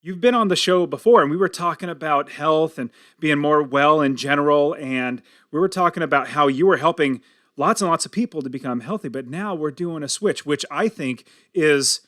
You've been on the show before, and we were talking about health and being more well in general. And we were talking about how you were helping lots and lots of people to become healthy. But now we're doing a switch, which I think is,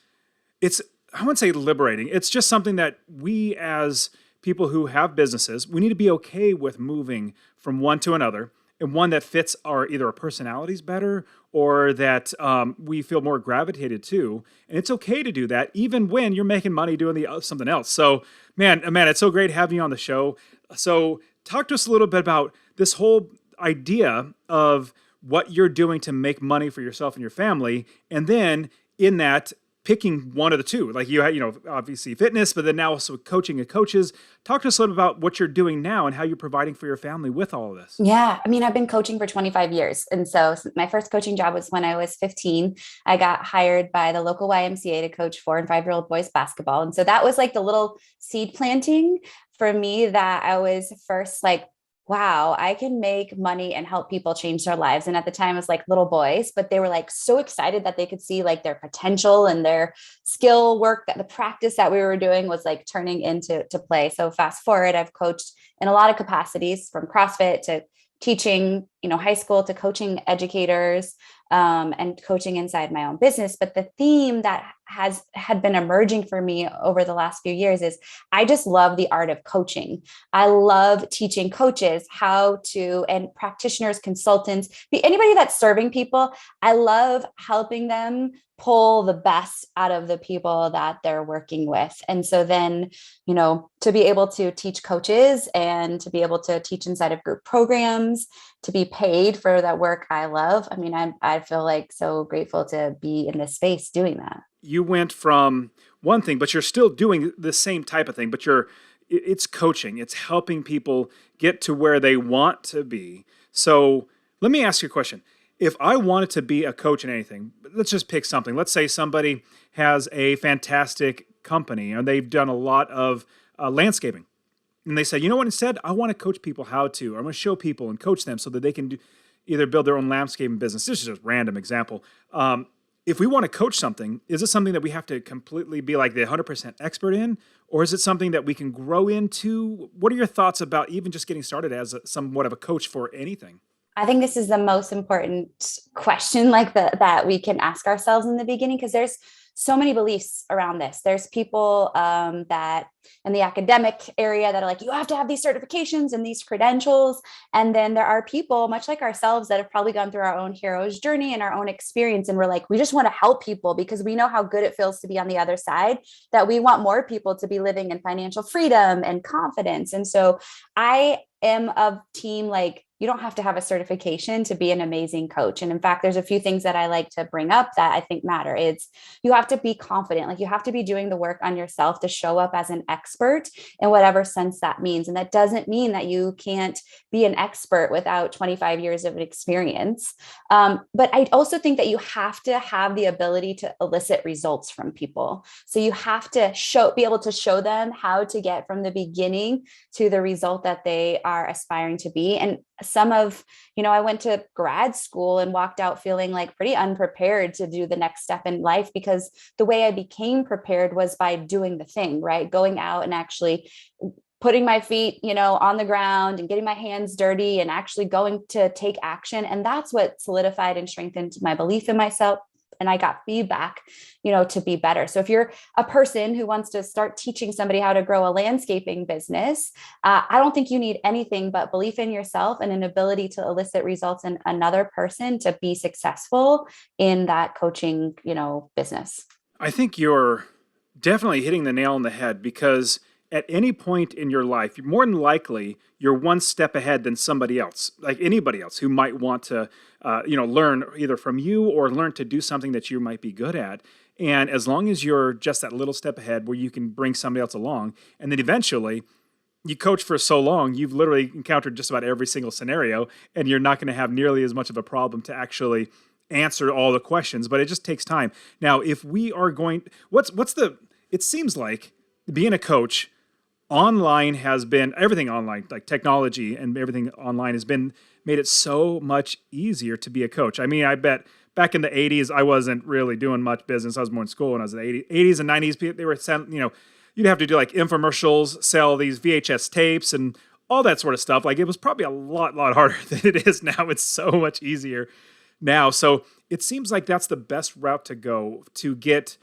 it's, I wouldn't say liberating. It's just something that we as people who have businesses, we need to be okay with moving from one to another, and one that fits our either our personalities better or that we feel more gravitated to. And it's okay to do that, even when you're making money doing something else. So, man, it's so great having you on the show. So, talk to us a little bit about this whole idea of what you're doing to make money for yourself and your family, and then in that picking one of the two. Like you had, obviously fitness, but then now also coaching and coaches. Talk to us a little about what you're doing now and how you're providing for your family with all of this. Yeah, I mean, I've been coaching for 25 years. And so my first coaching job was when I was 15. I got hired by the local YMCA to coach 4 and 5-year-old boys basketball. And so that was like the little seed planting for me that I was first like, wow, I can make money and help people change their lives. And at the time it was like little boys, but they were like so excited that they could see like their potential and their skill work, that the practice that we were doing was like turning into play. So fast forward, I've coached in a lot of capacities, from CrossFit to teaching, high school, to coaching educators, and coaching inside my own business. But the theme that had been emerging for me over the last few years is I just love the art of coaching. I love teaching coaches how to, and practitioners, consultants, be anybody that's serving people. I love helping them pull the best out of the people that they're working with. And so then, to be able to teach coaches and to be able to teach inside of group programs, to be paid for that work I love. I mean, I feel like so grateful to be in this space doing that. You went from one thing, but you're still doing the same type of thing, but it's coaching. It's helping people get to where they want to be. So let me ask you a question. If I wanted to be a coach in anything, let's just pick something. Let's say somebody has a fantastic company and they've done a lot of landscaping. And they say, you know what, instead, I want to coach people how to. I'm going to show people and coach them so that they can either build their own landscaping business. This is just a random example. If we want to coach something, is it something that we have to completely be like the 100% expert in? Or is it something that we can grow into? What are your thoughts about even just getting started as somewhat of a coach for anything? I think this is the most important question that we can ask ourselves in the beginning, because there's so many beliefs around this. There's people that in the academic area that are like, you have to have these certifications and these credentials. And then there are people much like ourselves that have probably gone through our own hero's journey and our own experience. And we're like, we just want to help people because we know how good it feels to be on the other side, that we want more people to be living in financial freedom and confidence. And so I am of team, like, you don't have to have a certification to be an amazing coach. And in fact, there's a few things that I like to bring up that I think matter. It's, you have to be confident. Like, you have to be doing the work on yourself to show up as an expert in whatever sense that means. And that doesn't mean that you can't be an expert without 25 years of experience. But I also think that you have to have the ability to elicit results from people. So you have to be able to show them how to get from the beginning to the result that they are aspiring to be. And I went to grad school and walked out feeling like pretty unprepared to do the next step in life, because the way I became prepared was by doing the thing, right? Going out and actually putting my feet, on the ground and getting my hands dirty and actually going to take action. And that's what solidified and strengthened my belief in myself. And I got feedback, to be better. So if you're a person who wants to start teaching somebody how to grow a landscaping business, I don't think you need anything but belief in yourself and an ability to elicit results in another person to be successful in that coaching, business. I think you're definitely hitting the nail on the head, because at any point in your life, you're more than likely you're one step ahead than somebody else, like anybody else who might want to, learn either from you or learn to do something that you might be good at. And as long as you're just that little step ahead where you can bring somebody else along, and then eventually you coach for so long, you've literally encountered just about every single scenario, and you're not going to have nearly as much of a problem to actually answer all the questions, but it just takes time. Now, if we are going, it seems like being a coach online has been everything online, like technology and everything online has been made it so much easier to be a coach. I mean, I bet back in the 80s, I wasn't really doing much business. I was more in school when I was in the 80s and 90s. They were you'd have to do like infomercials, sell these VHS tapes and all that sort of stuff. Like it was probably a lot harder than it is now. It's so much easier now. So it seems like that's the best route to go to get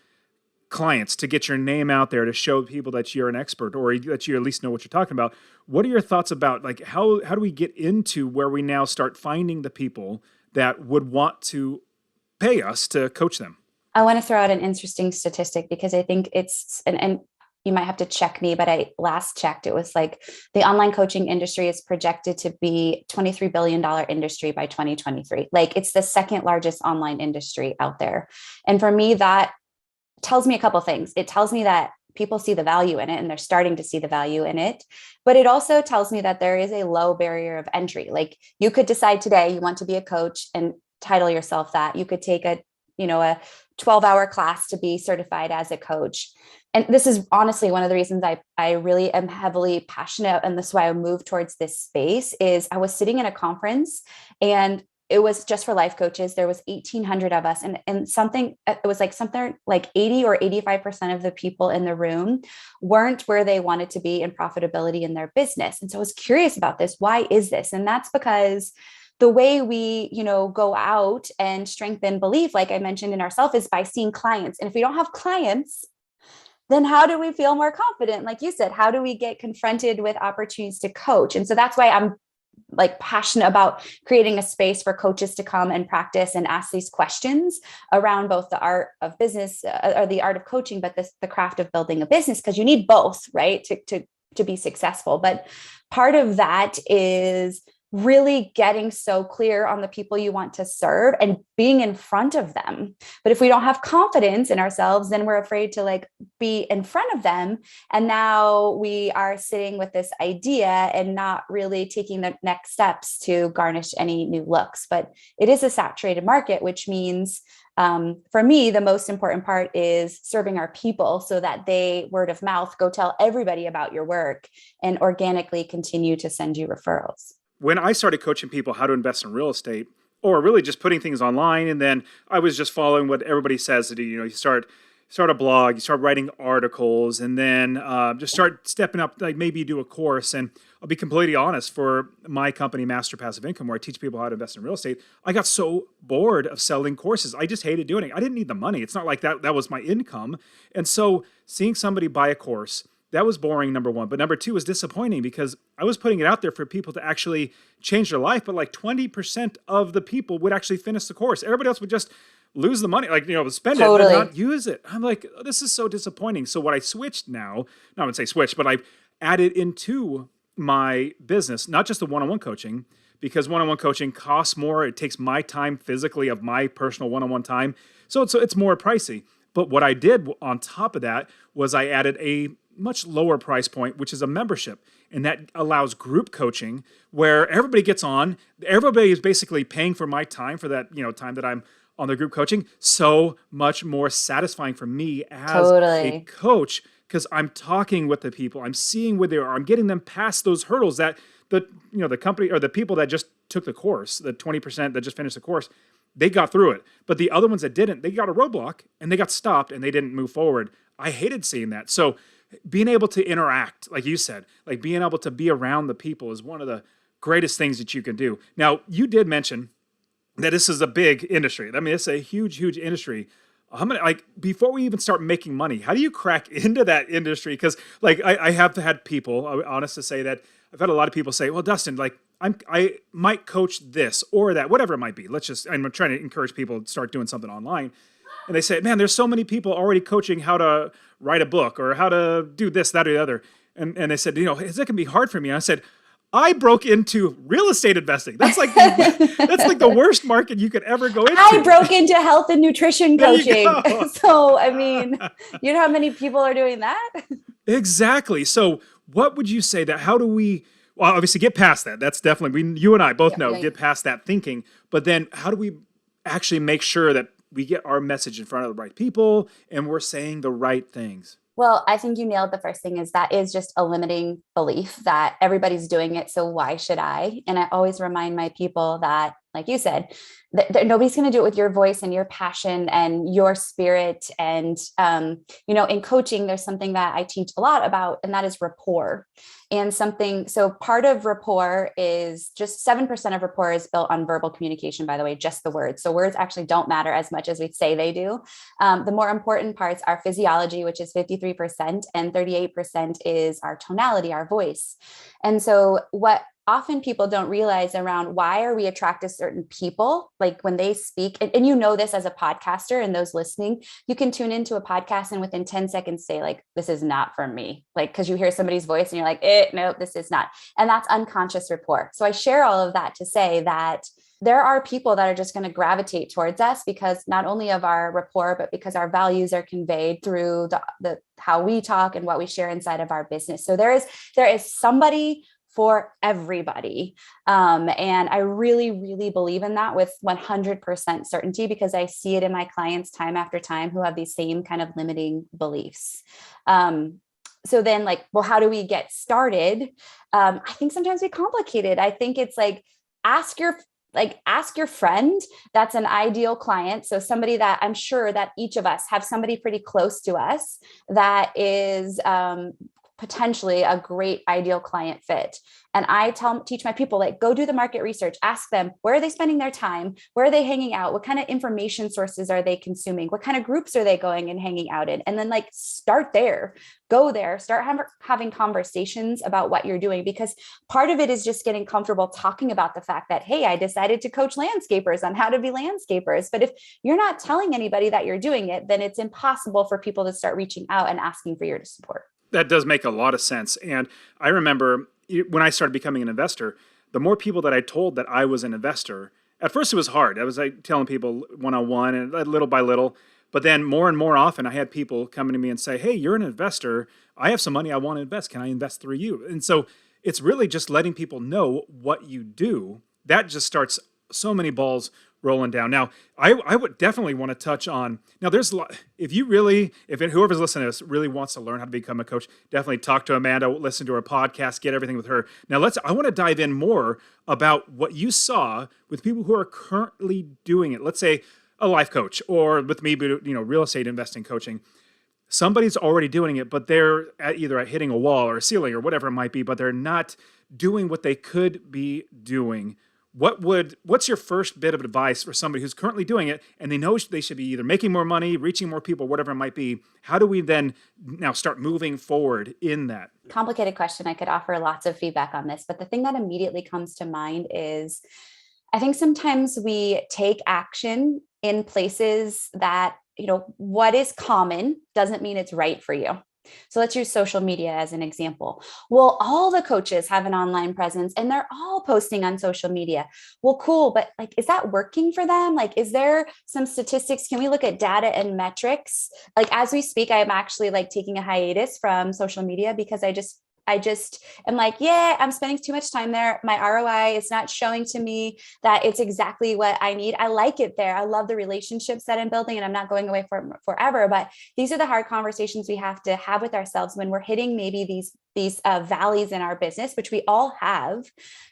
clients, to get your name out there, to show people that you're an expert or that you at least know what you're talking about. What are your thoughts about like how do we get into where we now start finding the people that would want to pay us to coach them? I want to throw out an interesting statistic because I think it's, and you might have to check me, but I last checked, it was like the online coaching industry is projected to be $23 billion industry by 2023. Like it's the second largest online industry out there. And for me, that tells me a couple of things. It tells me that people see the value in it and they're starting to see the value in it. But it also tells me that there is a low barrier of entry. Like you could decide today you want to be a coach and title yourself that. You could take a 12-hour class to be certified as a coach. And this is honestly one of the reasons I really am heavily passionate. And this is why I moved towards this space is I was sitting in a conference and it was just for life coaches. There was 1,800 of us and something, it was like something like 80 or 85% of the people in the room weren't where they wanted to be in profitability in their business. And so I was curious about this. Why is this? And that's because the way we, go out and strengthen belief, like I mentioned in ourselves, is by seeing clients. And if we don't have clients, then how do we feel more confident? Like you said, how do we get confronted with opportunities to coach? And so that's why I'm like passionate about creating a space for coaches to come and practice and ask these questions around both the art of business or the art of coaching, but the craft of building a business, because you need both, right? To be successful. But part of that is really getting so clear on the people you want to serve and being in front of them. But if we don't have confidence in ourselves, then we're afraid to like be in front of them. And now we are sitting with this idea and not really taking the next steps to garnish any new looks. But it is a saturated market, which means for me, the most important part is serving our people so that they word of mouth go tell everybody about your work and organically continue to send you referrals. When I started coaching people how to invest in real estate, or really just putting things online, and then I was just following what everybody says to do. You start a blog, you start writing articles, and then just start stepping up. Like maybe you do a course. And I'll be completely honest, for my company, Master Passive Income, where I teach people how to invest in real estate, I got so bored of selling courses. I just hated doing it. I didn't need the money. It's not like that was my income. And so seeing somebody buy a course, that was boring, number one. But number two was disappointing because I was putting it out there for people to actually change their life. But like 20% of the people would actually finish the course. Everybody else would just lose the money, like, spend Totally. it, but not use it. I'm like, oh, this is so disappointing. So what I switched now, no, I wouldn't say switched, but I've added into my business, not just the one-on-one coaching, because one-on-one coaching costs more. It takes my time physically of my personal one-on-one time. So it's more pricey. But what I did on top of that was I added a much lower price point, which is a membership. And that allows group coaching where everybody gets on. Everybody is basically paying for my time for that, time that I'm on the group coaching. So much more satisfying for me as a coach because I'm talking with the people. I'm seeing where they are. I'm getting them past those hurdles that the company or the people that just took the course, the 20% that just finished the course, they got through it. But the other ones that didn't, they got a roadblock and they got stopped and they didn't move forward. I hated seeing that. So being able to interact, like you said, like being able to be around the people is one of the greatest things that you can do. Now, you did mention that this is a big industry. I mean, it's a huge, huge industry. How many, like, before we even start making money, how do you crack into that industry? Because, like, I have had people, I'm honest to say that I've had a lot of people say, well, Dustin, like, I might coach this or that, whatever it might be. I'm trying to encourage people to start doing something online. And they say, man, there's so many people already coaching how to write a book or how to do this, that, or the other. And they said, is that going to be hard for me? And I said, I broke into real estate investing. That's like the worst market you could ever go into. I broke into health and nutrition coaching. So, I mean, you know how many people are doing that? Exactly. So what would you say how do we, well, obviously get past that. That's definitely, you and I both know, get past that thinking. But then how do we actually make sure that we get our message in front of the right people and we're saying the right things? Well, I think you nailed the first thing is that is just a limiting belief that everybody's doing it. So why should I? And I always remind my people that like you said, nobody's going to do it with your voice and your passion and your spirit. And, in coaching, there's something that I teach a lot about, and that is rapport. So part of rapport is just 7% of rapport is built on verbal communication, by the way, just the words. So words actually don't matter as much as we say they do. The more important parts are physiology, which is 53%, and 38% is our tonality, our voice. And so what often people don't realize around why are we attracted to certain people, like when they speak, and this as a podcaster and those listening, you can tune into a podcast and within 10 seconds say like, this is not for me. Like, cause you hear somebody's voice and you're like, no, this is not. And that's unconscious rapport. So I share all of that to say that there are people that are just going to gravitate towards us because not only of our rapport, but because our values are conveyed through the how we talk and what we share inside of our business. So there is somebody for everybody. And I really, really believe in that with 100% certainty, because I see it in my clients time after time who have these same kind of limiting beliefs. So then well, how do we get started? I think sometimes we complicate it. I think it's like, ask your friend that's an ideal client. So somebody that I'm sure that each of us have somebody pretty close to us that is potentially a great ideal client fit. And I teach my people, like, go do the market research, ask them, where are they spending their time? Where are they hanging out? What kind of information sources are they consuming? What kind of groups are they going and hanging out in? And then start there, go there, start having conversations about what you're doing, because part of it is just getting comfortable talking about the fact that, hey, I decided to coach landscapers on how to be landscapers. But if you're not telling anybody that you're doing it, then it's impossible for people to start reaching out and asking for your support. That does make a lot of sense. And I remember when I started becoming an investor, the more people that I told that I was an investor, at first it was hard. I was telling people one-on-one and little by little, but then more and more often I had people coming to me and say, hey, you're an investor. I have some money I want to invest. Can I invest through you? And so it's really just letting people know what you do. That just starts so many balls rolling down. Now, I would definitely want to touch on, now there's a lot, if whoever's listening to this really wants to learn how to become a coach, definitely talk to Amanda, listen to her podcast, get everything with her. Now I want to dive in more about what you saw with people who are currently doing it. Let's say a life coach, or with me, real estate investing coaching. Somebody's already doing it, but they're either at hitting a wall or a ceiling or whatever it might be, but they're not doing what they could be doing. What's your first bit of advice for somebody who's currently doing it and they know they should be either making more money, reaching more people, whatever it might be? How do we then now start moving forward in that? Complicated question. I could offer lots of feedback on this, but the thing that immediately comes to mind is I think sometimes we take action in places that, what is common doesn't mean it's right for you. So let's use social media as an example. Well, all the coaches have an online presence and they're all posting on social media. Well, cool. But is that working for them? Is there some statistics? Can we look at data and metrics? As we speak, I'm actually taking a hiatus from social media because I just am I'm spending too much time there. My ROI is not showing to me that it's exactly what I need. I like it there. I love the relationships that I'm building and I'm not going away forever. But these are the hard conversations we have to have with ourselves when we're hitting maybe these valleys in our business, which we all have,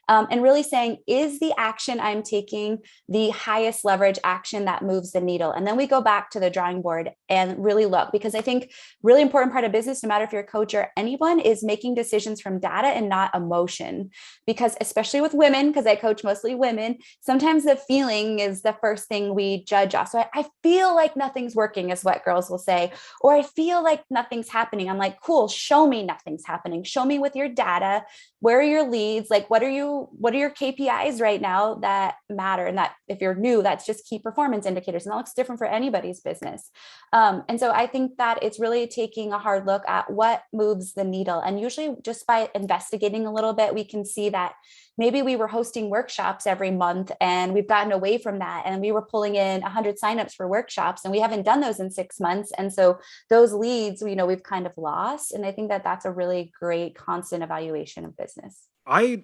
and really saying, is the action I'm taking the highest leverage action that moves the needle? And then we go back to the drawing board and really look, because I think really important part of business, no matter if you're a coach or anyone, is making decisions from data and not emotion. Because especially with women, because I coach mostly women, sometimes the feeling is the first thing we judge off. So I feel like nothing's working is what girls will say, or I feel like nothing's happening. I'm like, cool, show me nothing's happening. Show me with your data, where are your leads? What are your KPIs right now that matter? And that if you're new, that's just key performance indicators. And that looks different for anybody's business. And so I think that it's really taking a hard look at what moves the needle. And usually just by investigating a little bit, we can see that maybe we were hosting workshops every month and we've gotten away from that. And we were pulling in 100 signups for workshops and we haven't done those in 6 months. And so those leads, we've kind of lost. And I think that that's a really great constant evaluation of business. I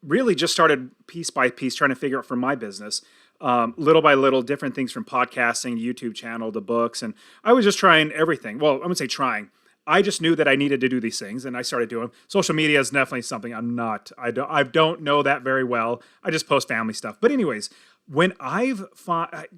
really just started piece by piece trying to figure out for my business, little by little, different things from podcasting, YouTube channel, to books. And I was just trying everything. Well, I wouldn't say trying. I just knew that I needed to do these things, and I started doing them. Social media is definitely something I don't know that very well. I just post family stuff. But anyways, When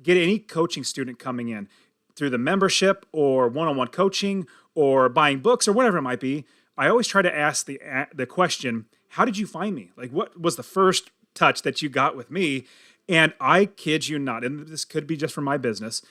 get any coaching student coming in through the membership or one-on-one coaching or buying books or whatever it might be, I always try to ask the question, how did you find me? Like, what was the first touch that you got with me? And I kid you not, and this could be just from my business,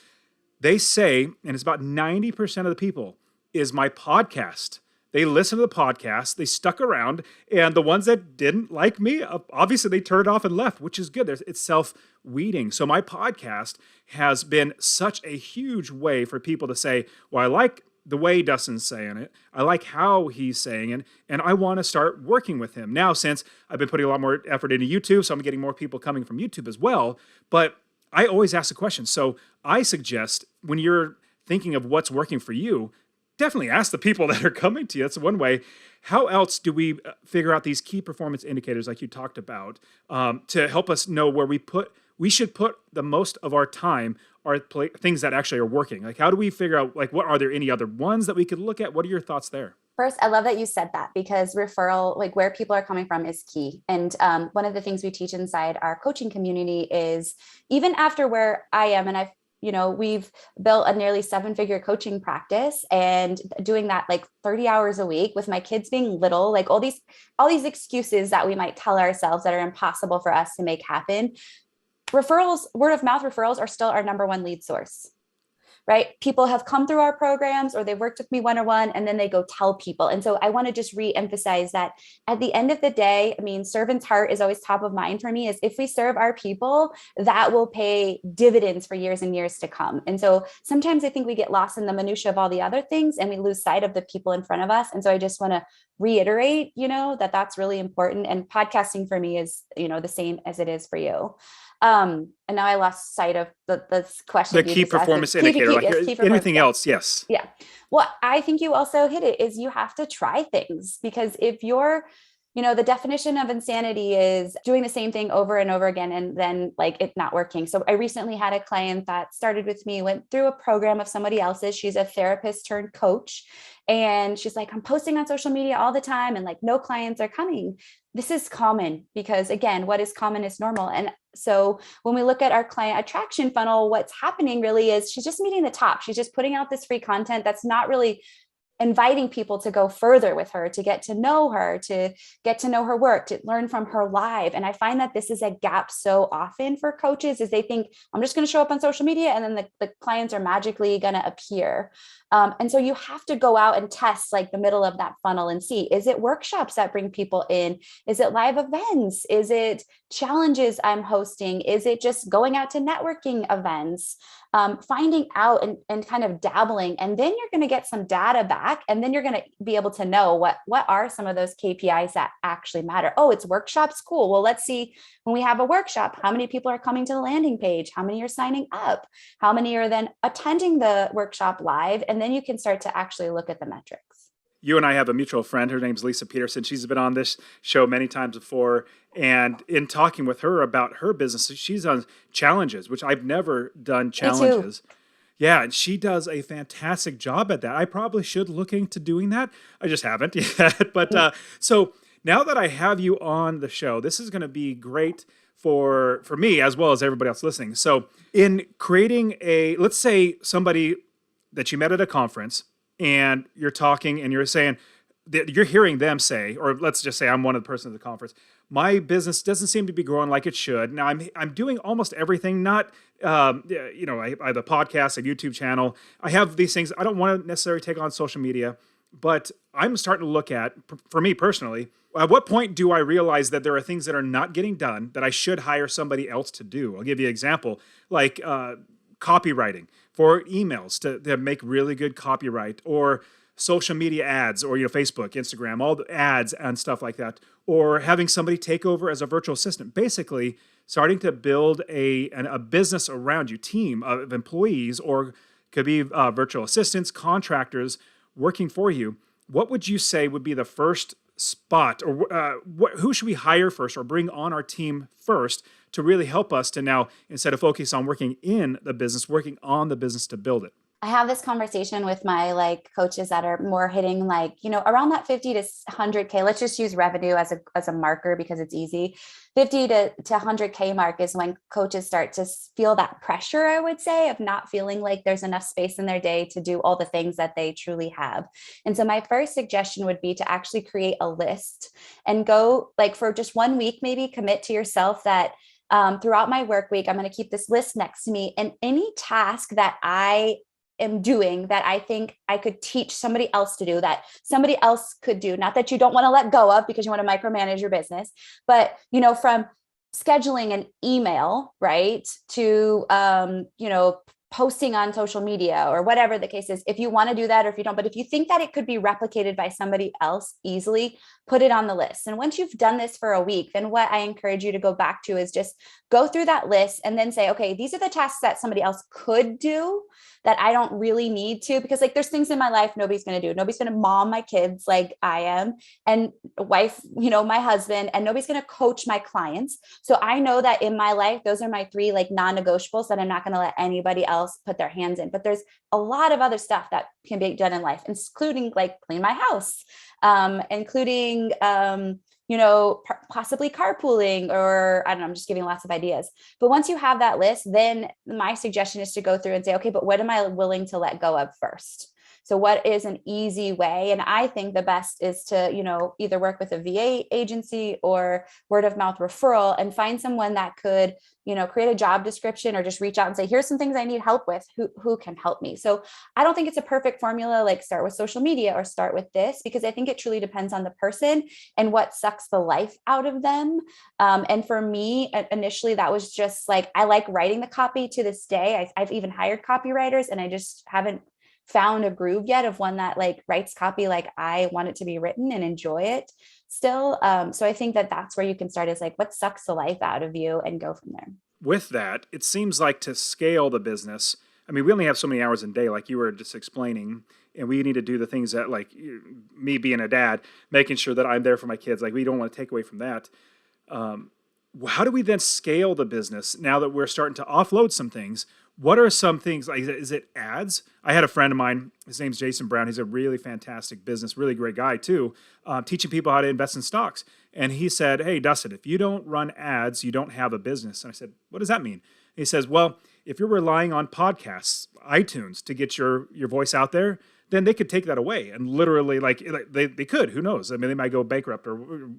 they say, and it's about 90% of the people, is my podcast. They listened to the podcast, they stuck around, and the ones that didn't like me, obviously they turned off and left, which is good. It's self-weeding. So my podcast has been such a huge way for people to say, well, I like the way Dustin's saying it. I like how he's saying it, and I want to start working with him. Now, since I've been putting a lot more effort into YouTube, so I'm getting more people coming from YouTube as well, but I always ask the question. So I suggest when you're thinking of what's working for you, definitely ask the people that are coming to you. That's one way. How else do we figure out these key performance indicators like you talked about to help us know where we should put the most of our time, things that actually are working? Like, how do we figure out, like, what are there any other ones that we could look at? What are your thoughts there? First, I love that you said that, because referral, like where people are coming from, is key. And one of the things we teach inside our coaching community is, even after where I am, and we've built a nearly 7-figure coaching practice, and doing that like 30 hours a week with my kids being little, like all these excuses that we might tell ourselves that are impossible for us to make happen. Referrals, word of mouth referrals, are still our number one lead source. Right? People have come through our programs, or they've worked with me one-on-one, and then they go tell people. And so I want to just re-emphasize that at the end of the day, I mean, servant's heart is always top of mind for me, is if we serve our people, that will pay dividends for years and years to come. And so sometimes I think we get lost in the minutia of all the other things, and we lose sight of the people in front of us. And so I just want to reiterate, that that's really important. And podcasting for me is, the same as it is for you. And now I lost sight of the question. The key performance indicator, anything else. Yes. Yeah. Well, I think you also hit it, is you have to try things, because if you're, the definition of insanity is doing the same thing over and over again, and then like it not working. So I recently had a client that started with me, went through a program of somebody else's. She's a therapist turned coach. And she's like, I'm posting on social media all the time, and like no clients are coming. This is common, because again, what is common is normal. And so when we look at our client attraction funnel, what's happening really is she's just meeting the top. She's just putting out this free content that's not really inviting people to go further with her, to get to know her, to get to know her work, to learn from her live. And I find that this is a gap so often for coaches, is they think, I'm just going to show up on social media, and then the clients are magically going to appear. And so you have to go out and test like the middle of that funnel and see, is it workshops that bring people in? Is it live events? Is it challenges I'm hosting? Is it just going out to networking events? Finding out and kind of dabbling, and then you're going to get some data back, and then you're going to be able to know what are some of those KPIs that actually matter. Oh, it's workshops. Cool. Well, let's see, when we have a workshop, how many people are coming to the landing page? How many are signing up? How many are then attending the workshop live? And then you can start to actually look at the metrics. You and I have a mutual friend. Her name's Lisa Peterson. She's been on this show many times before. And in talking with her about her business, she's done challenges, which I've never done challenges. Yeah, and she does a fantastic job at that. I probably should look into doing that. I just haven't yet. But so now that I have you on the show, this is going to be great for me as well as everybody else listening. So in creating let's say somebody that you met at a conference, and you're talking and you're saying, you're hearing them say, or let's just say I'm one of the persons at the conference, my business doesn't seem to be growing like it should. Now I'm doing almost everything, not, I have a podcast, a YouTube channel. I have these things. I don't want to necessarily take on social media, but I'm starting to look at, for me personally, at what point do I realize that there are things that are not getting done that I should hire somebody else to do? I'll give you an example, like copywriting for emails to make really good copyright, or social media ads, or Facebook, Instagram, all the ads and stuff like that, or having somebody take over as a virtual assistant. Basically, starting to build a business around you, team of employees, or could be virtual assistants, contractors working for you. What would you say would be the first spot, or who should we hire first or bring on our team first to really help us to now, instead of focus on working in the business, working on the business to build it? I have this conversation with my like coaches that are more hitting like, around that 50 to 100K. Let's just use revenue as a marker because it's easy. 50 to 100K mark is when coaches start to feel that pressure, I would say, of not feeling like there's enough space in their day to do all the things that they truly have. And so my first suggestion would be to actually create a list and go like for just 1 week, maybe commit to yourself that throughout my work week, I'm going to keep this list next to me. And any task that I am doing that I think I could teach somebody else to do, that somebody else could do, not that you don't want to let go of because you want to micromanage your business, but from scheduling an email, right, to posting on social media or whatever the case is, if you want to do that or if you don't, but if you think that it could be replicated by somebody else easily, put it on the list. And once you've done this for a week, then what I encourage you to go back to is just go through that list and then say, okay, these are the tasks that somebody else could do that I don't really need to, because like there's things in my life nobody's going to do. Nobody's going to mom my kids like I am, and wife, my husband, and nobody's going to coach my clients. So I know that in my life, those are my three like non-negotiables that I'm not going to let anybody else put their hands in. But there's a lot of other stuff that can be done in life, including like clean my house, including, possibly carpooling, or I don't know, I'm just giving lots of ideas. But once you have that list, then my suggestion is to go through and say, okay, but what am I willing to let go of first? So what is an easy way? And I think the best is to, either work with a VA agency or word of mouth referral and find someone that could, create a job description or just reach out and say, here's some things I need help with. Who can help me? So I don't think it's a perfect formula, like start with social media or start with this, because I think it truly depends on the person and what sucks the life out of them. And for me, initially, that was just like, I like writing the copy to this day. I've even hired copywriters, and I just haven't found a groove yet of one that like writes copy like I want it to be written and enjoy it still. So I think that that's where you can start, is like, what sucks the life out of you, and go from there. With that, it seems like to scale the business, I mean, we only have so many hours in a day, like you were just explaining, and we need to do the things that, like me being a dad, making sure that I'm there for my kids. Like, we don't want to take away from that. Um, how do we then scale the business now that we're starting to offload some things? What are some things, like, is it ads? I had a friend of mine, his name's Jason Brown. He's a really fantastic business, really great guy too, teaching people how to invest in stocks. And he said, hey, Dustin, if you don't run ads, you don't have a business. And I said, what does that mean? He says, well, if you're relying on podcasts, iTunes to get your voice out there, then they could take that away and literally, like they could, who knows? I mean, they might go bankrupt, or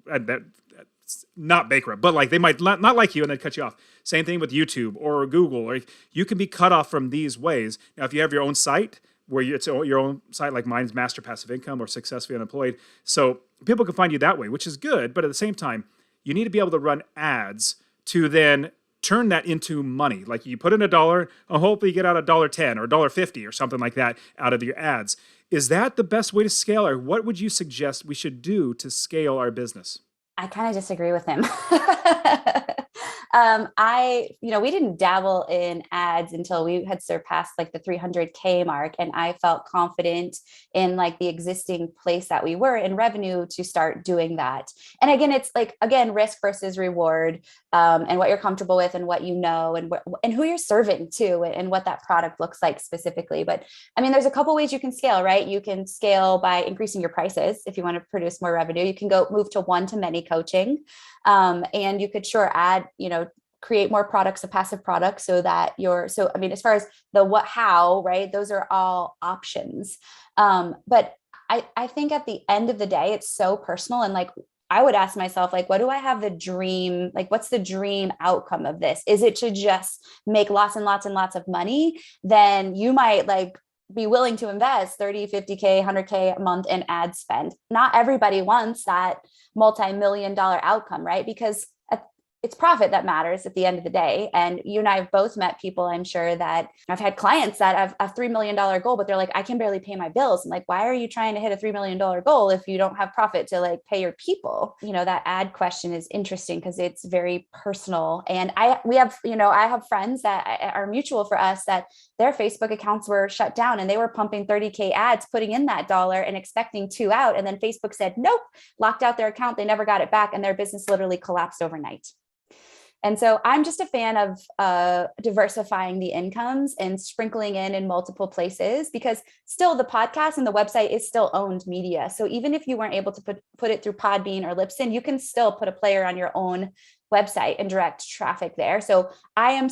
not bankrupt, but like they might not like you and then cut you off. Same thing with YouTube or Google, or you can be cut off from these ways. Now, if you have your own site, where it's your own site, like mine's Master Passive Income or Successfully Unemployed, so people can find you that way, which is good. But at the same time, you need to be able to run ads to then turn that into money. Like, you put in $1, and hopefully you get out $1.10 or $1.50 or something like that out of your ads. Is that the best way to scale, or what would you suggest we should do to scale our business? I kind of disagree with him. We didn't dabble in ads until we had surpassed like the 300K mark. And I felt confident in like the existing place that we were in revenue to start doing that. And again, it's like, again, risk versus reward, and what you're comfortable with and what you know, and who you're serving too, and what that product looks like specifically. But I mean, there's a couple ways you can scale, right? You can scale by increasing your prices. If you want to produce more revenue, you can go move to one-to-many coaching. And you could sure add, create more products, a passive product, so that I mean, as far as the what, how, right? Those are all options. But I think at the end of the day, it's so personal. And like, I would ask myself, like, what do I have the dream? Like, what's the dream outcome of this? Is it to just make lots and lots and lots of money? Then you might like be willing to invest 30, 50K, 100K a month in ad spend. Not everybody wants that multi-million-dollar outcome, right? Because it's profit that matters at the end of the day. And you and I have both met people, I'm sure, that I've had clients that have a $3 million goal, but they're like, I can barely pay my bills. I'm like, why are you trying to hit a $3 million goal if you don't have profit to like pay your people? That ad question is interesting because it's very personal. And I have friends that are mutual for us, that their Facebook accounts were shut down and they were pumping 30K ads, putting in that dollar and expecting two out. And then Facebook said, nope, locked out their account. They never got it back. And their business literally collapsed overnight. And so I'm just a fan of diversifying the incomes and sprinkling in multiple places, because still the podcast and the website is still owned media. So even if you weren't able to put it through Podbean or Libsyn, you can still put a player on your own website and direct traffic there. So I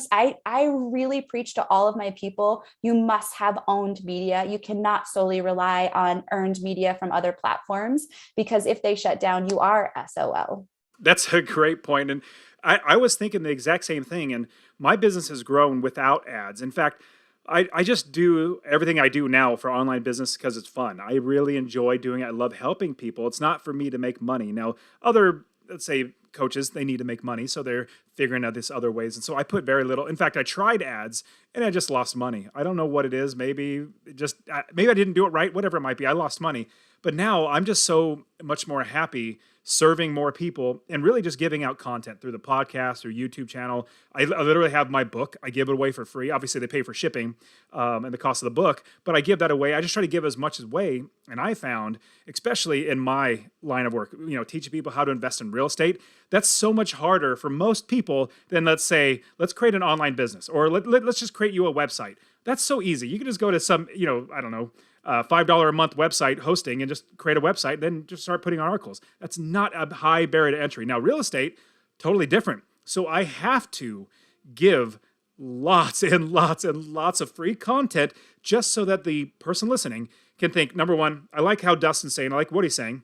really preach to all of my people, you must have owned media. You cannot solely rely on earned media from other platforms, because if they shut down, you are SOL. That's a great point. And I was thinking the exact same thing. And my business has grown without ads. In fact, I just do everything I do now for online business because it's fun. I really enjoy doing it. I love helping people. It's not for me to make money. Now, other, let's say, coaches, they need to make money. So they're figuring out this other ways. And so I put very little. In fact, I tried ads and I just lost money. I don't know what it is. Maybe I didn't do it right, whatever it might be. I lost money. But now I'm just so much more happy serving more people and really just giving out content through the podcast or YouTube channel. I literally have my book. I give it away for free. Obviously, they pay for shipping and the cost of the book, but I give that away. I just try to give as much away. And I found, especially in my line of work, teaching people how to invest in real estate, that's so much harder for most people than, let's create an online business, or let's just create you a website. That's so easy. You can just go to some, I don't know, $5 a month website hosting and just create a website, then just start putting on articles. That's not a high barrier to entry. Now, real estate, totally different. So I have to give lots and lots and lots of free content just so that the person listening can think, number one, I like how Dustin's saying, I like what he's saying.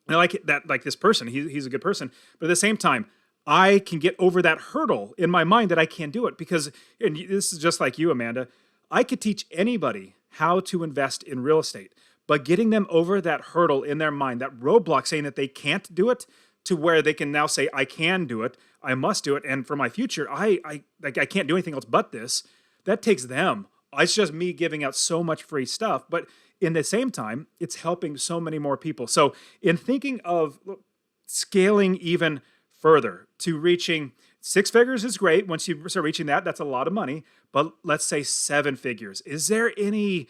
And I like that, like this person, he's a good person. But at the same time, I can get over that hurdle in my mind that I can't do it because, and this is just like you, Amanda, I could teach anybody how to invest in real estate, but getting them over that hurdle in their mind, that roadblock saying that they can't do it, to where they can now say, I can do it, I must do it, and for my future, I can't do anything else but this. That takes them. It's just me giving out so much free stuff, but in the same time, it's helping so many more people. So in thinking of scaling even further to reaching 6 figures is great. Once you start reaching that, that's a lot of money. But let's say 7 figures. Is there any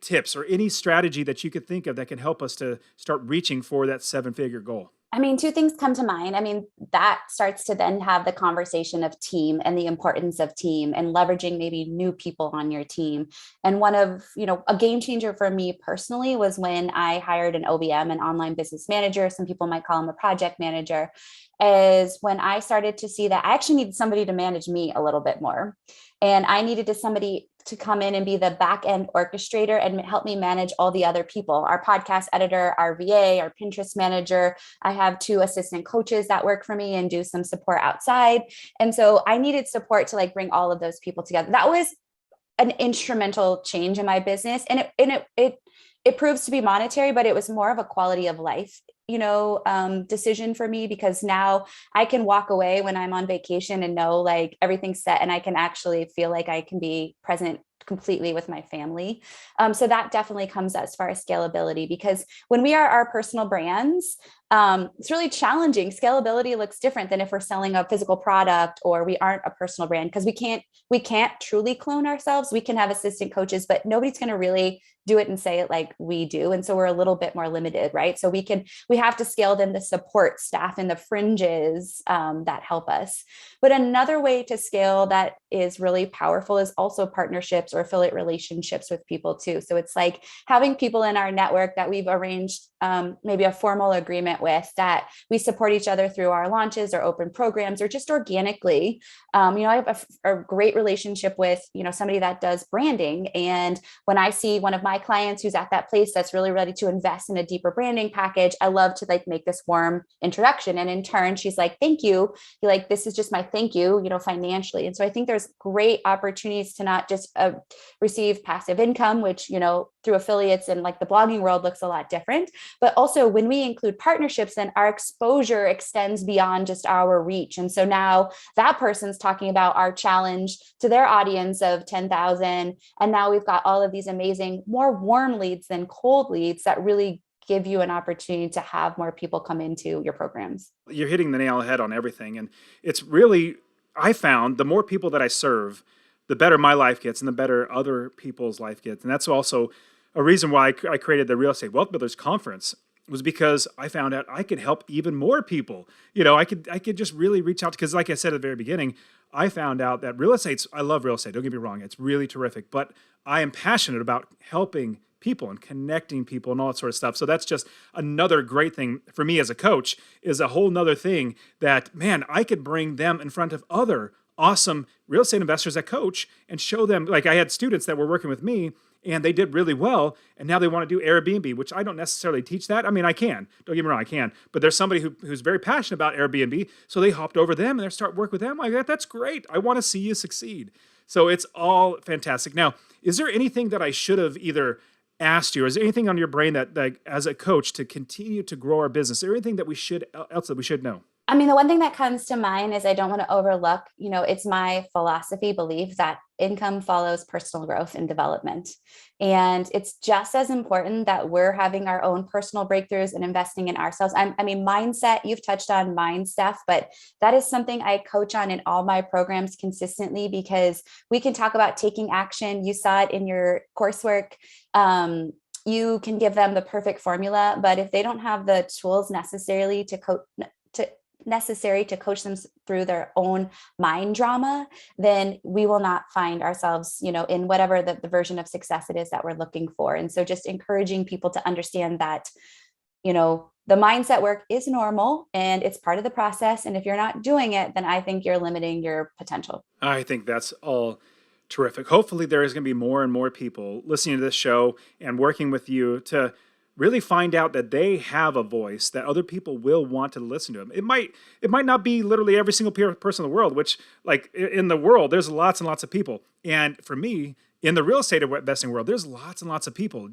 tips or any strategy that you could think of that can help us to start reaching for that 7-figure goal? I mean, two things come to mind. I mean, that starts to then have the conversation of team and the importance of team and leveraging maybe new people on your team. And one of, a game changer for me personally was when I hired an OBM, an online business manager. Some people might call him a project manager. Is when I started to see that I actually needed somebody to manage me a little bit more. And I needed somebody to come in and be the back end orchestrator and help me manage all the other people, our podcast editor, our VA, our Pinterest manager. I have 2 assistant coaches that work for me and do some support outside. And so I needed support to bring all of those people together. That was an instrumental change in my business. And it proves to be monetary, but it was more of a quality of life decision for me, because now I can walk away when I'm on vacation and know everything's set, and I can actually feel like I can be present completely with my family. So that definitely comes as far as scalability, because when we are our personal brands, it's really challenging. Scalability looks different than if we're selling a physical product or we aren't a personal brand, because we can't truly clone ourselves. We can have assistant coaches, but nobody's going to really do it and say it like we do. And so we're a little bit more limited, right? So we have to scale then the support staff and the fringes that help us. But another way to scale that is really powerful is also partnerships or affiliate relationships with people too. So it's like having people in our network that we've arranged maybe a formal agreement with, that we support each other through our launches or open programs or just organically. I have a great relationship with, somebody that does branding. And when I see one of my clients who's at that place that's really ready to invest in a deeper branding package, I love to make this warm introduction. And in turn, she's like, thank you. This is just my thank you, financially. And so I think there's great opportunities to not just receive passive income, which, through affiliates and the blogging world looks a lot different. But also when we include partnerships, then our exposure extends beyond just our reach. And so now that person's talking about our challenge to their audience of 10,000. And now we've got all of these amazing, more warm leads than cold leads that really give you an opportunity to have more people come into your programs. You're hitting the nail on the head on everything. And it's really, I found the more people that I serve, the better my life gets and the better other people's life gets. And that's also a reason why I created the Real Estate Wealth Builders Conference. was because I found out I could help even more people. I could just really reach out, because like I said at the very beginning, I found out that I love real estate. Don't get me wrong. It's really terrific, but I am passionate about helping people and connecting people and all that sort of stuff. So that's just another great thing for me as a coach, is a whole nother thing that, man, I could bring them in front of other awesome real estate investors that coach and show them. Like, I had students that were working with me and they did really well, and now they want to do Airbnb, which I don't necessarily teach that. I mean, I can. Don't get me wrong, I can. But there's somebody who's very passionate about Airbnb, so they hopped over them and they start work with them. Like, that's great. I want to see you succeed. So it's all fantastic. Now, is there anything that I should have either asked you, or is there anything on your brain that, like, as a coach, to continue to grow our business, is there anything that we should know? I mean, the one thing that comes to mind is I don't want to overlook, it's my philosophy belief that income follows personal growth and development. And it's just as important that we're having our own personal breakthroughs and investing in ourselves. I mean, mindset, you've touched on mind stuff, but that is something I coach on in all my programs consistently, because we can talk about taking action. You saw it in your coursework. You can give them the perfect formula, but if they don't have the tools necessarily to coach them through their own mind drama, then we will not find ourselves, in whatever the version of success it is that we're looking for. And so just encouraging people to understand that, the mindset work is normal and it's part of the process. And if you're not doing it, then I think you're limiting your potential. I think that's all terrific. Hopefully, there is going to be more and more people listening to this show and working with you to really find out that they have a voice, that other people will want to listen to them. It might not be literally every single person in the world, which, like, in the world, there's lots and lots of people. And for me, in the real estate investing world, there's lots and lots of people.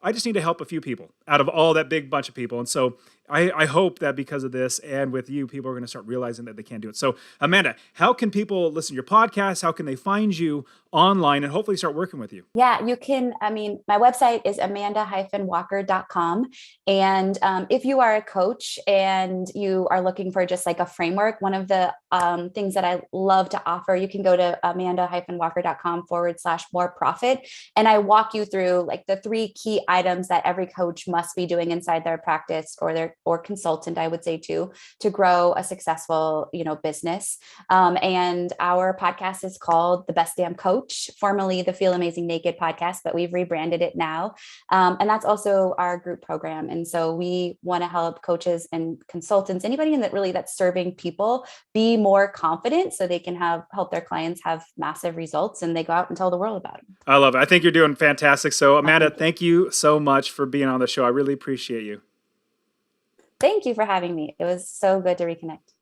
I just need to help a few people out of all that big bunch of people. And so I hope that because of this and with you, people are going to start realizing that they can do it. So, Amanda, how can people listen to your podcast? How can they find you online and hopefully start working with you? Yeah, you can. I mean, my website is amanda-walker.com. And if you are a coach and you are looking for just like a framework, one of the things that I love to offer, you can go to amanda-walker.com/more profit. And I walk you through like the 3 key items that every coach must be doing inside their practice, or consultant, I would say too, to grow a successful, business. And our podcast is called The Best Damn Coach, formerly the Feel Amazing Naked podcast, but we've rebranded it now. And that's also our group program. And so we want to help coaches and consultants, anybody that's serving people, be more confident so they can help their clients have massive results and they go out and tell the world about them. I love it. I think you're doing fantastic. So, Amanda, thank you so much for being on the show. I really appreciate you. Thank you for having me. It was so good to reconnect.